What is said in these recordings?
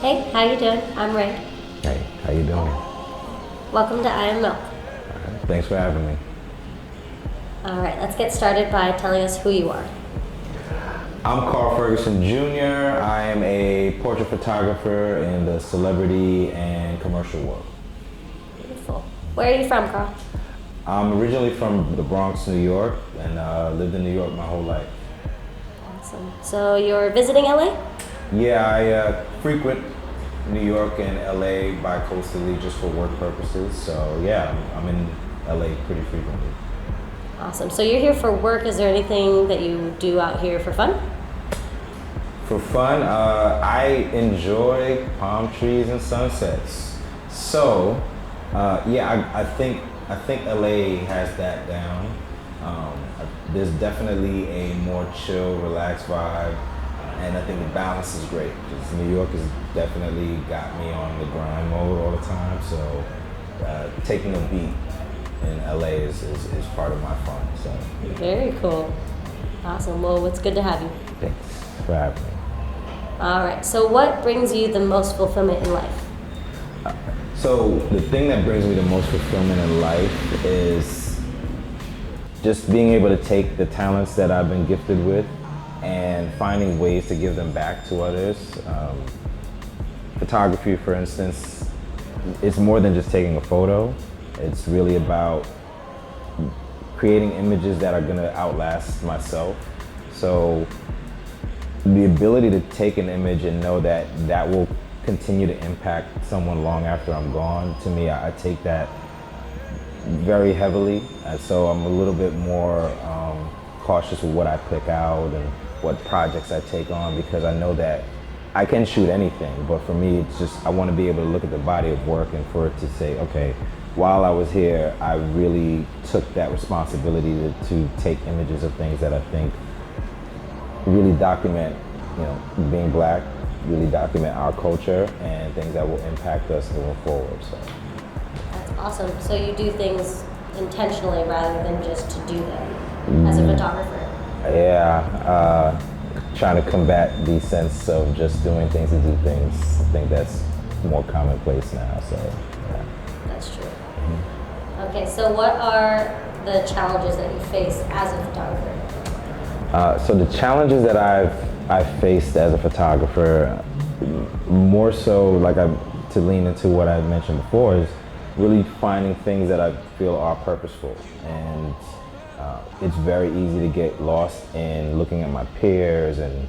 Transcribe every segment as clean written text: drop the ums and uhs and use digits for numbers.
Hey, how you doing? I'm Ray. Hey, how you doing? Welcome to I Am Milk. Thanks for having me. All right, let's get started by telling us who you are. I'm Karl Ferguson Jr. I am a portrait photographer in the celebrity and commercial world. Beautiful. Where are you from, Karl? I'm originally from the Bronx, New York, and lived in New York my whole life. Awesome. So you're visiting LA? Yeah, I frequent New York and LA bi-coastally just for work purposes. So yeah, I'm in LA pretty frequently. Awesome. So you're here for work. Is there anything that you do out here for fun? For fun, I enjoy palm trees and sunsets. So, I think LA has that down. There's definitely a more chill, relaxed vibe, and I think the balance is great because New York has definitely got me on the grind mode all the time. So, taking a beat in LA is part of my fun. So, Very cool. Awesome. Well, it's good to have you. thanks for having me. All right. So what brings you the most fulfillment in life? So the thing that brings me the most fulfillment in life is just being able to take the talents that I've been gifted with and finding ways to give them back to others. Photography, for instance, it's more than just taking a photo. It's really about creating images that are gonna outlast myself. So the ability to take an image and know that that will continue to impact someone long after I'm gone, to me, I take that very heavily. And so I'm a little bit more cautious with what I pick out and what projects I take on, because I know that I can shoot anything, but for me, it's just, I want to be able to look at the body of work and for it to say, okay, while I was here, I really took that responsibility to take images of things that I think really document, being black, really document our culture and things that will impact us moving forward. So That's awesome. So you do things intentionally rather than just to do them as a photographer. yeah, trying to combat the sense of just doing things to do things. I think that's more commonplace now. So yeah. That's true. Okay, so what are the challenges that you face as a photographer? So the challenges that I've faced as a photographer, more so to lean into what I mentioned before, is really finding things that I feel are purposeful. And it's very easy to get lost in looking at my peers and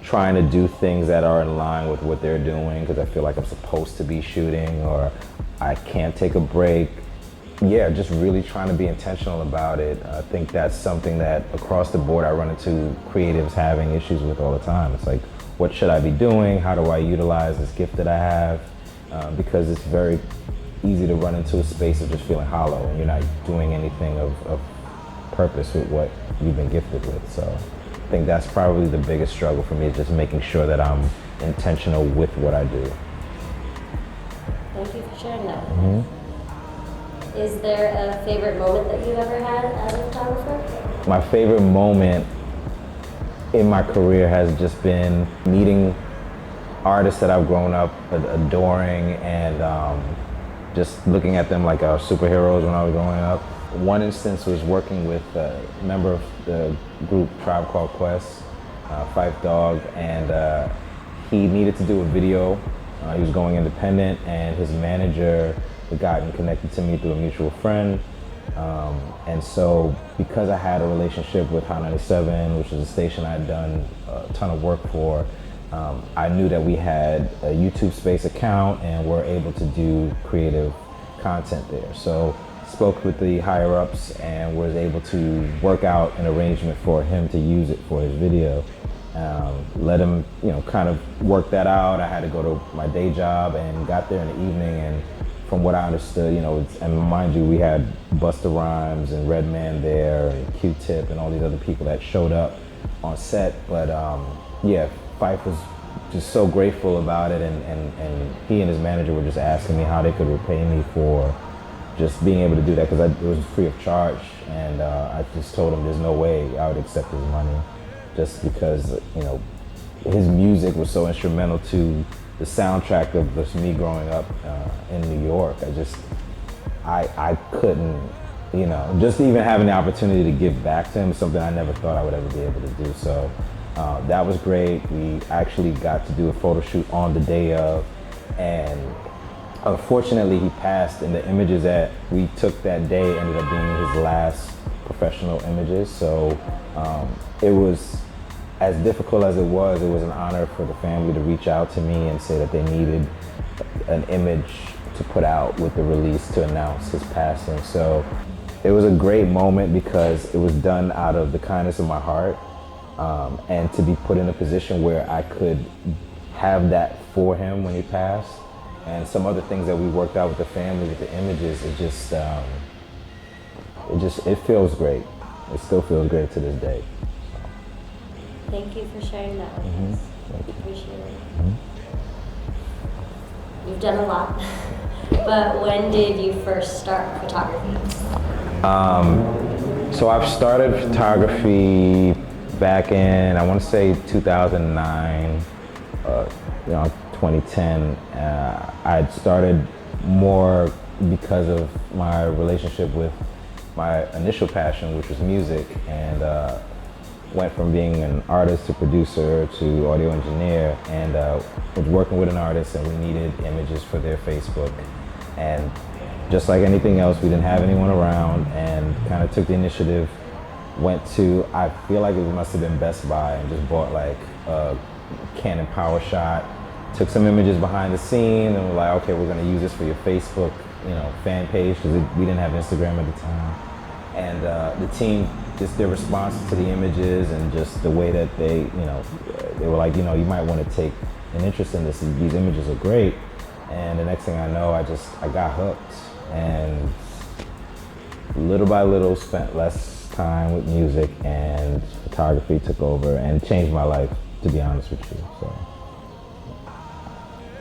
trying to do things that are in line with what they're doing because I feel like I'm supposed to be shooting or I can't take a break. Yeah, just really trying to be intentional about it. I think that's something that across the board I run into creatives having issues with all the time. It's like, what should I be doing? How do I utilize this gift that I have? Because it's very easy to run into a space of just feeling hollow and you're not doing anything of purpose with what you've been gifted with. So I think that's probably the biggest struggle for me, is just making sure that I'm intentional with what I do. Thank you for sharing that. Is there a favorite moment that you've ever had as a photographer? My favorite moment in my career has just been meeting artists that I've grown up adoring and just looking at them like superheroes when I was growing up. One instance was working with a member of the group Tribe Called Quest, Phife Dawg, and he needed to do a video. He was going independent, and his manager had gotten connected to me through a mutual friend. And so because I had a relationship with Hot 97, which is a station I had done a ton of work for, I knew that we had a YouTube Space account and were able to do creative content there. So spoke with the higher ups and was able to work out an arrangement for him to use it for his video. Let him, kind of work that out. I had to go to my day job and got there in the evening, and from what I understood, and mind you, we had Busta Rhymes and Redman there and Q-Tip and all these other people that showed up on set. But Phife was just so grateful about it, and he and his manager were just asking me how they could repay me for just being able to do that, because it was free of charge. And I just told him there's no way I would accept his money, just because, his music was so instrumental to the soundtrack of just me growing up in New York. I couldn't, you know, just even having the opportunity to give back to him is something I never thought I would ever be able to do. So that was great. We actually got to do a photo shoot on the day of, and unfortunately he passed, and the images that we took that day ended up being his last professional images. So it was, as difficult as it was an honor for the family to reach out to me and say that they needed an image to put out with the release to announce his passing. So it was a great moment because it was done out of the kindness of my heart, and to be put in a position where I could have that for him when he passed, and some other things that we worked out with the family with the images, it feels great. It still feels great to this day. Thank you for sharing that with us. Appreciate it. You've done a lot, but when did you first start photography? So I've started photography back in, I want to say 2009, 2010. I had started more because of my relationship with my initial passion, which was music, and went from being an artist to producer to audio engineer, and was working with an artist, and we needed images for their Facebook. And just like anything else, we didn't have anyone around, and kind of took the initiative, went to, I feel like it must have been Best Buy, and just bought like a Canon PowerShot, took some images behind the scene, and we're like, okay, we're gonna use this for your Facebook, fan page, because we didn't have Instagram at the time. And the team, just their response to the images and just the way that they were like, you might want to take an interest in this. These images are great. And the next thing I know, I got hooked. And little by little, spent less time with music, and photography took over and changed my life, to be honest with you. So.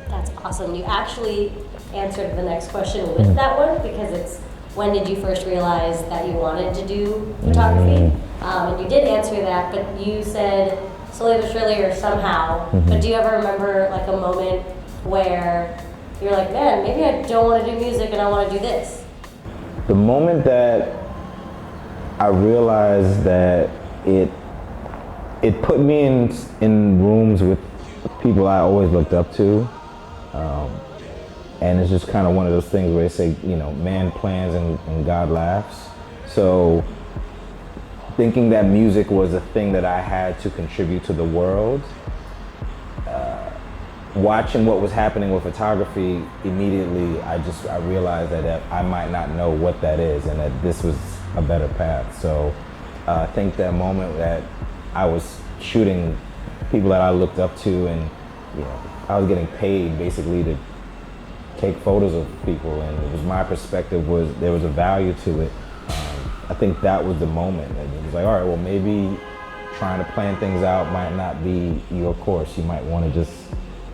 That's awesome. You actually answered the next question with that one, because it's, when did you first realize that you wanted to do photography? And you did answer that, but you said slowly but surely or somehow. But do you ever remember like a moment where you're like, man, maybe I don't want to do music and I want to do this? The moment that I realized that it put me in rooms with people I always looked up to. And it's just kind of one of those things where they say, man plans and God laughs. So thinking that music was a thing that I had to contribute to the world, watching what was happening with photography, immediately I realized that I might not know what that is, and that this was a better path. So I think that moment that I was shooting people that I looked up to, and I was getting paid basically to take photos of people, and it was my perspective, there was a value to it. I think that was the moment. And it was like, all right, well, maybe trying to plan things out might not be your course. You might want to just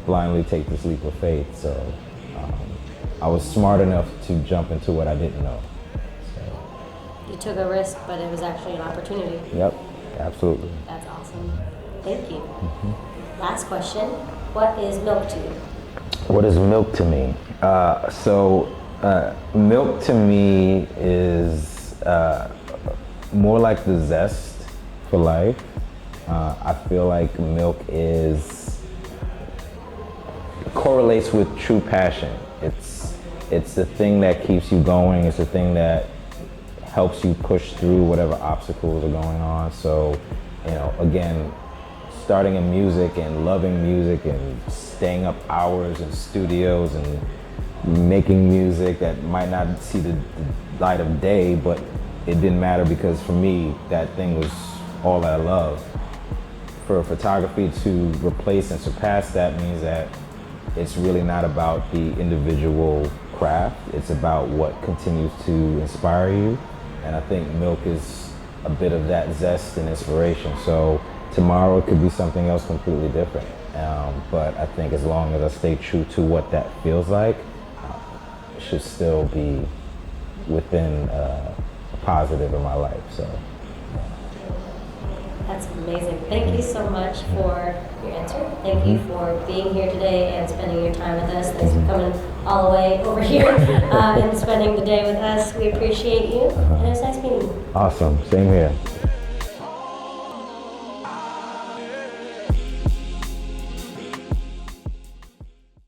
blindly take this leap of faith. So I was smart enough to jump into what I didn't know. So. You took a risk, but it was actually an opportunity. Yep, absolutely. That's awesome. Thank you. Last question. What is MiLK to you? What is MiLK to me? MiLK to me is more like the zest for life. I feel like MiLK correlates with true passion. It's the thing that keeps you going. It's the thing that helps you push through whatever obstacles are going on. So, again, starting in music and loving music and staying up hours in studios and making music that might not see the light of day, but it didn't matter, because for me, that thing was all that I love. For photography to replace and surpass that means that it's really not about the individual craft, it's about what continues to inspire you. And I think MiLK is a bit of that zest and inspiration. So tomorrow it could be something else completely different. But I think as long as I stay true to what that feels like, it should still be within positive in my life. So. That's amazing. Thank you so much for your answer. Thank you for being here today and spending your time with us. Thanks for coming all the way over here and spending the day with us. We appreciate you, and it was nice meeting you. Awesome. Same here.